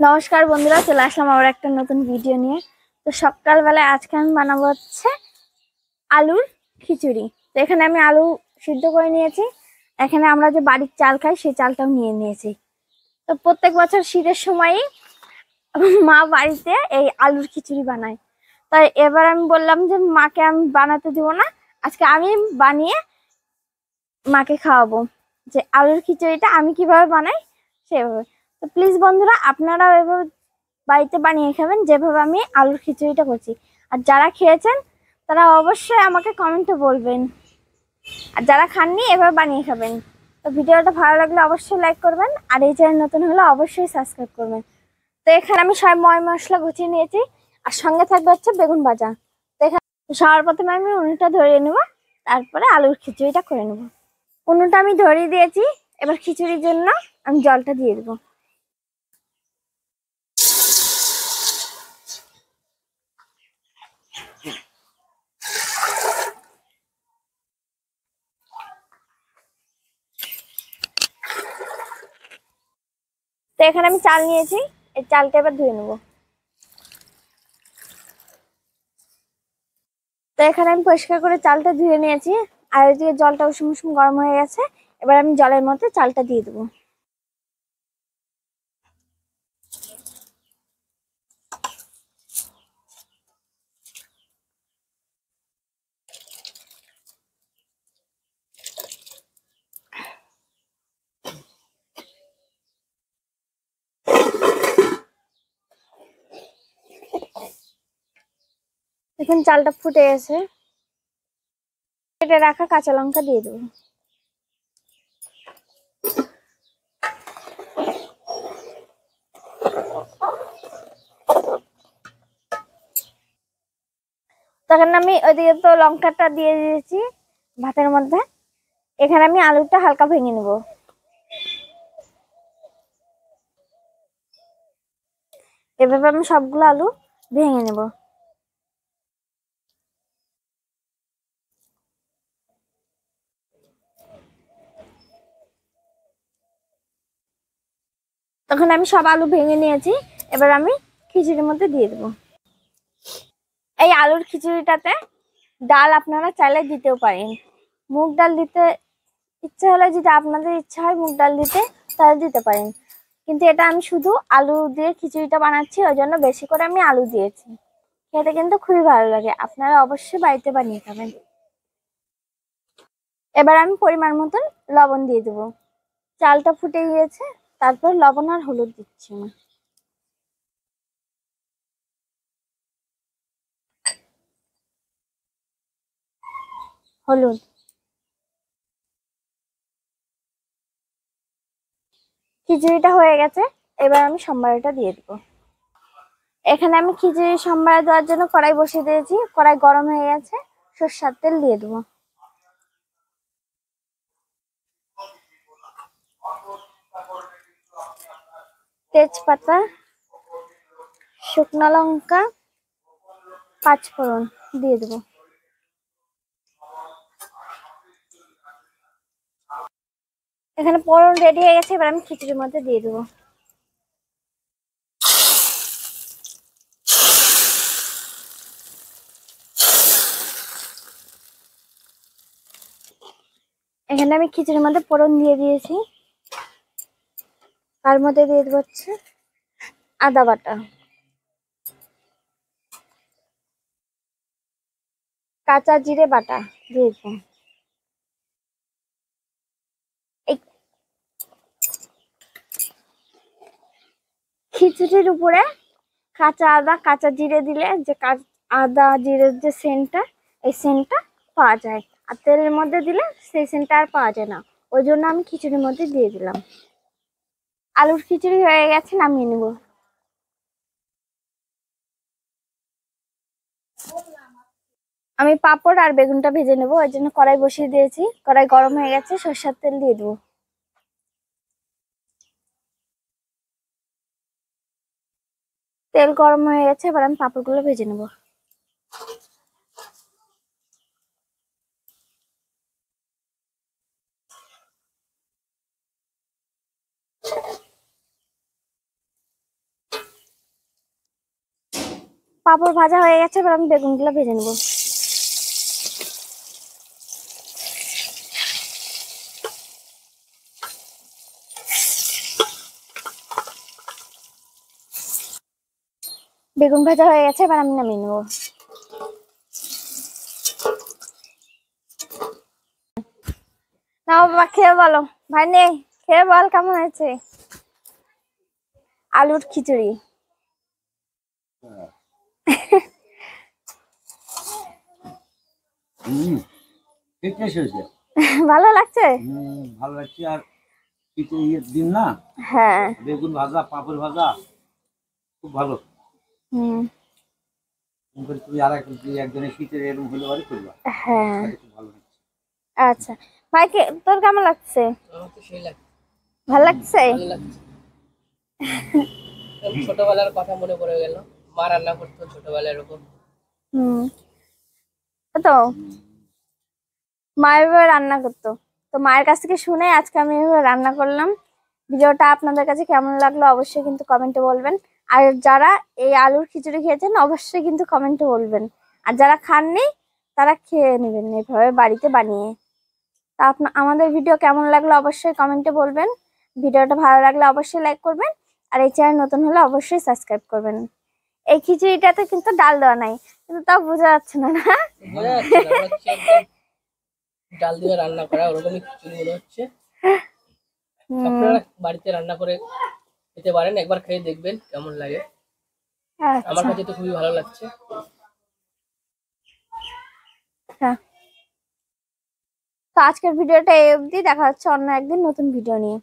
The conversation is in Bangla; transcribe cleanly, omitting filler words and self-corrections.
নমস্কার বন্ধুরা, চলে আসলাম আবার একটা নতুন ভিডিও নিয়ে। তো সকালবেলায় আজকে আমি বানাবো হচ্ছে আলুর খিচুড়ি। তো এখানে আমি আলু সিদ্ধ করে নিয়েছি। এখানে আমরা যে বাড়ির চাল খাই সেই চালটাও নিয়ে নিয়েছি। তো প্রত্যেক বছর শীতের সময়ই মা বাড়িতে এই আলুর খিচুড়ি বানায়। তাই এবার আমি বললাম যে মাকে আমি বানাতে দিব না, আজকে আমি বানিয়ে মাকে খাওয়াবো যে আলুর খিচুড়িটা আমি কিভাবে বানাই সেভাবে। তো প্লিজ বন্ধুরা, আপনারাও এভাবে বাড়িতে বানিয়ে খাবেন যেভাবে আমি আলুর খিচুড়িটা করছি। আর যারা খেয়েছেন তারা অবশ্যই আমাকে কমেন্টে বলবেন, আর যারা খাননি এভাবে বানিয়ে খাবেন। তো ভিডিওটা ভালো লাগলে অবশ্যই লাইক করবেন, আর এই চ্যানেল নতুন হলে অবশ্যই সাবস্ক্রাইব করবেন। তো এখানে আমি সব মশলা গুছিয়ে নিয়েছি, আর সঙ্গে থাকবে হচ্ছে বেগুন ভাজা। তো এখানে সবার প্রথমে আমি উনুনটা ধরিয়ে নেব, তারপরে আলুর খিচুড়িটা করে নেব। উনুনটা আমি ধরিয়ে দিয়েছি, এবার খিচুড়ির জন্য আমি জলটা দিয়ে দেবো। তো এখানে আমি চাল নিয়েছি, এই চালটা এবার ধুয়ে নেবো। তো এখানে আমি পরিষ্কার করে চালটা ধুয়ে নিয়েছি, আর এদিকে জলটা উষুম উষুম গরম হয়ে গেছে। এবার আমি জলের মধ্যে চালটা দিয়ে দেবো। এখন চালটা ফুটে গেছে, কেটে রাখা কাঁচা লঙ্কা দিয়ে দেবো। তখন আমি ওইদিকে তো লঙ্কাটা দিয়ে দিয়েছি ভাতের মধ্যে। এখানে আমি আলুটা হালকা ভেঙে নেব। এভাবে আমি সবগুলো আলু ভেঙে নেব। তখন আমি সব আলু ভেঙে নিয়েছি, এবার আমি খিচুড়ির মধ্যে দিয়ে দেবো। এই আলুর খিচুড়িটাতে ডাল আপনারা চাইলে দিতেও পারেন। মুগ ডাল দিতে ইচ্ছা হলে, যদি আপনাদের ইচ্ছা হয় মুগ ডাল দিতে, তাহলে দিতে পারেন। কিন্তু এটা আমি শুধু আলু দিয়ে খিচুড়িটা বানাচ্ছি, ওই জন্য বেশি করে আমি আলু দিয়েছি। খেতে কিন্তু খুবই ভালো লাগে, আপনারা অবশ্যই বাড়িতে বানিয়ে খাবেন। এবার আমি পরিমাণ মতন লবণ দিয়ে দেবো। চালটা ফুটে গিয়েছে, তারপর লবণ আর হলুদ দিচ্ছি আমি। হলুদ, খিচুড়িটা হয়ে গেছে। এবার আমি সম্বারটা দিয়ে দেবো। এখানে আমি খিচুড়ি সম্বারে দেওয়ার জন্য কড়াই বসিয়ে দিয়েছি, কড়াই গরম হয়ে গেছে। সরষের তেল দিয়ে দেবো। তেজপাতা, শুকনো লঙ্কা, পাঁচফোড়ন দিয়ে দেবো। এখানে ফোড়ন রেডি হয়ে গেছে, এবার আমি খিচুড়ির মধ্যে দিয়ে দেবো। এখানে আমি খিচুড়ির মধ্যে ফোড়ন দিয়ে দিয়েছি, তার মধ্যে দিয়ে দেবো হচ্ছে আদা বাটা, কাঁচা জিরে বাটা দিয়ে দেবো। এই খিচুড়ির উপরে কাঁচা আদা কাঁচা জিরে দিলে যে আদা জিরের যে সেন্টটা, এই সেন্টটা পাওয়া যায়। আর তেলের মধ্যে দিলে সেই সেন্টটা আর পাওয়া যায় না, ওই জন্য আমি খিচুড়ির মধ্যে দিয়ে দিলাম। আলুর খিচুড়ি হয়ে গেছে, নামিয়ে নেব। আমি পাঁপড় আর বেগুনটা ভেজে নেবো, ওই জন্য কড়াই বসিয়ে দিয়েছি। কড়াই গরম হয়ে গেছে, সরষের তেল দিয়ে দেবো। তেল গরম হয়ে গেছে, এবার আমি পাঁপড়গুলো ভেজে নেবো। পাঁপড় ভাজা হয়ে গেছে, এবার আমি বেগুনগুলো ভেজে নেবো। বেগুন ভাজা হয়ে গেছে, এবার আমি নামিয়ে নেবো। নাও বাবা, খেয়ে বলো। ভাই নে, খেয়ে বল কেমন হয়েছে আলুর খিচুড়ি। ভালো লাগছে? ভালো লাগছে। আর শীতের দিন না, হ্যাঁ, বেগুন ভাজা, পাঁপড় ভাজা খুব ভালো। তুমি আর একজনের শীতের এরকম হলে বাড়ি করবা। হ্যাঁ, খুব ভালো লাগছে। আচ্ছা ভাই, তোর কেমন লাগছে? ভালো লাগছে। ছোটবেলার কথা মনে পড়ে গেল, মা রান্না করতো ছোটবেলার এরকম। তো মা এভাবে রান্না করতো, তো মায়ের কাছ থেকে শুনে আজকে আমি এভাবে রান্না করলাম। ভিডিওটা আপনাদের কাছে কেমন লাগলো অবশ্যই কিন্তু কমেন্টে বলবেন। আর যারা এই আলুর খিচুড়ি খেয়েছেন অবশ্যই কিন্তু কমেন্টে বলবেন। আর যারা খাননি তারা খেয়ে নেবেন এভাবে বাড়িতে বানিয়ে। তা আমাদের ভিডিও কেমন লাগলো অবশ্যই কমেন্টে বলবেন। ভিডিওটা ভালো লাগলে অবশ্যই লাইক করবেন। আর এই চ্যানেল নতুন হলে অবশ্যই সাবস্ক্রাইব করবেন। এই খিচুড়িটাতে কিন্তু ডাল দেওয়া নাই, কিন্তু তাও বোঝা যাচ্ছে না, না? বোঝা যাচ্ছে না, মনে হচ্ছে একদম ডাল দিয়ে রান্না করা, ওরকমই খিচুড়ি মনে হচ্ছে। আপনারা বাড়িতে রান্না করে খেতে পারেন, একবার খেয়ে দেখবেন কেমন লাগে। আমার কাছে তো খুবই ভালো লাগছে। তো আজকের ভিডিওটা এই অবধি, দেখা হচ্ছে অন্য একদিন নতুন ভিডিও নিয়ে।